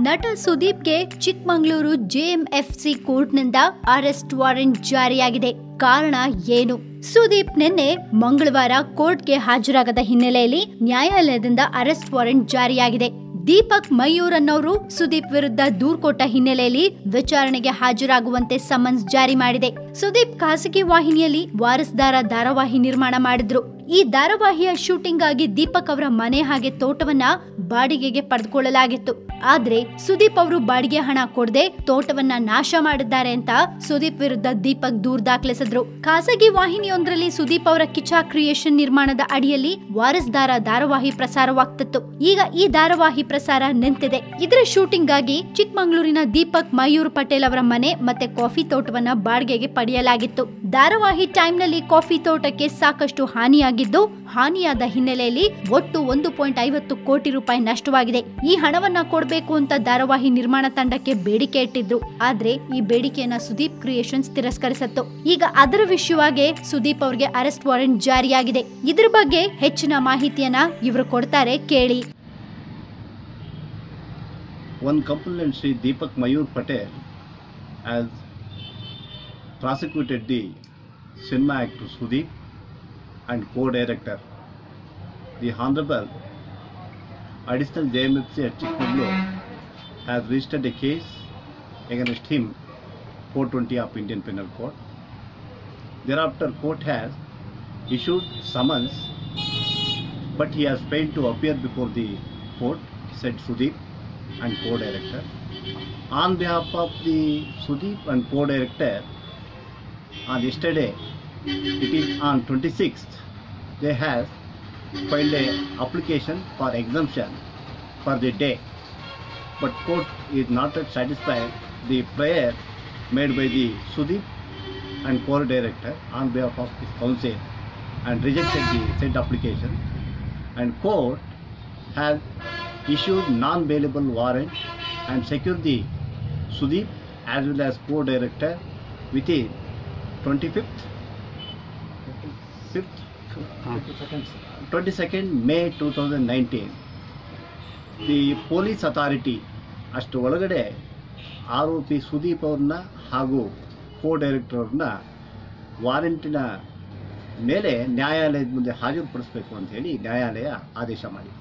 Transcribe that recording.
ನಟ ಸುದೀಪ್ಗೆ Chikkamagaluru JMFC ಕೋರ್ಟ್ನಿಂದ arrest warrant ಜಾರಿಯಾಗಿದೆ. ಕಾರಣ ಏನು? ಸುದೀಪ್ ನಿನ್ನೆ ಮಂಗಳವಾರ ಕೋರ್ಟ್ಗೆ ಹಾಜರಾಗದ ಹಿನ್ನೆಲೆಯಲ್ಲಿ ನ್ಯಾಯಾಲಯದಿಂದ ಅರೆಸ್ಟ್ ವಾರೆಂಟ್ ಜಾರಿಯಾಗಿದೆ. ದೀಪಕ್ ಮಯೂರ್ ಅನ್ನೋರು ಸುದೀಪ್ ವಿರುದ್ಧ ದೂರು ಕೊಟ್ಟ ಹಿನ್ನೆಲೆಯಲ್ಲಿ ವಿಚಾರಣೆಗೆ ಹಾಜರಾಗುವಂತೆ ಸಮನ್ಸ್ ಜಾರಿ ಮಾಡಿದೆ. ಸುದೀಪ್ ಖಾಸಗಿ ವಾಹಿನಿಯಲ್ಲಿ ವಾರಸ್ದಾರ ಧಾರಾವಾಹಿ ನಿರ್ಮಾಣ ಮಾಡಿದ್ರು. ಈ ಧಾರಾವಾಹಿಯ ಶೂಟಿಂಗ್ ಆಗಿ ದೀಪಕ್ ಅವರ ಮನೆ ಹಾಗೆ ತೋಟವನ್ನ ಬಾಡಿಗೆಗೆ ಪಡೆದುಕೊಳ್ಳಲಾಗಿತ್ತು. ಆದ್ರೆ ಸುದೀಪ್ ಅವರು ಬಾಡಿಗೆ ಹಣ ಕೊಡದೆ ತೋಟವನ್ನ ನಾಶ ಮಾಡಿದ್ದಾರೆ ಅಂತ ಸುದೀಪ್ ವಿರುದ್ಧ ದೀಪಕ್ ದೂರು ದಾಖಲಿಸಿದ್ರು. ಖಾಸಗಿ ವಾಹಿನಿಯೊಂದರಲ್ಲಿ ಸುದೀಪ್ ಅವರ ಕಿಚಾ ಕ್ರಿಯೇಷನ್ ನಿರ್ಮಾಣದ ಅಡಿಯಲ್ಲಿ ವಾರಸ್ದಾರ ಧಾರಾವಾಹಿ ಪ್ರಸಾರವಾಗ್ತಿತ್ತು. ಈಗ ಈ ಧಾರಾವಾಹಿ ಪ್ರಸಾರ ನಿಂತಿದೆ. ಇದರ ಶೂಟಿಂಗ್ ಆಗಿ ಚಿಕ್ಕಮಗಳೂರಿನ ದೀಪಕ್ ಮಯೂರ್ ಪಟೇಲ್ ಅವರ ಮನೆ ಮತ್ತೆ ಕಾಫಿ ತೋಟವನ್ನ ಬಾಡಿಗೆಗೆ ಪಡೆಯಲಾಗಿತ್ತು. ಧಾರಾವಾಹಿ ಟೈಮ್ ನಲ್ಲಿ ಕಾಫಿ ತೋಟಕ್ಕೆ ಸಾಕಷ್ಟು ಹಾನಿಯಾದ ಹಿನ್ನೆಲೆಯಲ್ಲಿ ಒಟ್ಟು 1.50 ಕೋಟಿ ರೂಪಾಯಿ ನಷ್ಟವಾಗಿದೆ. ಈ ಹಣವನ್ನ ಕೊಡಬೇಕು ಅಂತ ಧಾರಾವಾಹಿ ನಿರ್ಮಾಣ ತಂಡಕ್ಕೆ ಬೇಡಿಕೆ ಇಟ್ಟಿದ್ರು. ಆದ್ರೆ ಈ ಬೇಡಿಕೆಯನ್ನ ಸುದೀಪ್ ಕ್ರಿಯೇಷನ್ಸ್ ತಿರಸ್ಕರಿಸಿತ್ತು. ಈಗ ಅದರ ವಿಷಯವಾಗಿ ಸುದೀಪ್ ಅವರಿಗೆ ಅರೆಸ್ಟ್ ವಾರೆಂಟ್ ಜಾರಿಯಾಗಿದೆ. ಇದ್ರ ಬಗ್ಗೆ ಹೆಚ್ಚಿನ ಮಾಹಿತಿಯನ್ನ ಇವರು ಕೊಡ್ತಾರೆ, ಕೇಳಿ. One complainant, Sri Deepak Mayur Patel, has prosecuted the cinema actor Sudeep and co-director. The Honorable Additional JMFC at Chikmagalur has registered a case against him, 420 of Indian Penal Code. Thereafter, court has issued summons, but he has failed to appear before the court, said Sudeep and co-director. On behalf of the Sudeep and co-director, on yesterday, it is on 26th, they have filed a application for exemption for the day, but court is not yet satisfied the prayer made by the Sudeep and co-director on behalf of his counsel and rejected the said application, and court has issued non-bailable warrant and secured the Sudeep as well as co-director within 22nd May 2019. The police authority ಅಷ್ಟು ಒಳಗಡೆ ಆರೋಪಿ ಸುದೀಪ್ ಅವ್ರನ್ನ ಹಾಗೂ co-director ಅವ್ರನ್ನ ವಾರೆಂಟಿನ ಮೇಲೆ ನ್ಯಾಯಾಲಯದ ಮುಂದೆ ಹಾಜರುಪಡಿಸಬೇಕು ಅಂತ ಹೇಳಿ ನ್ಯಾಯಾಲಯ ಆದೇಶ ಮಾಡಿದೆ.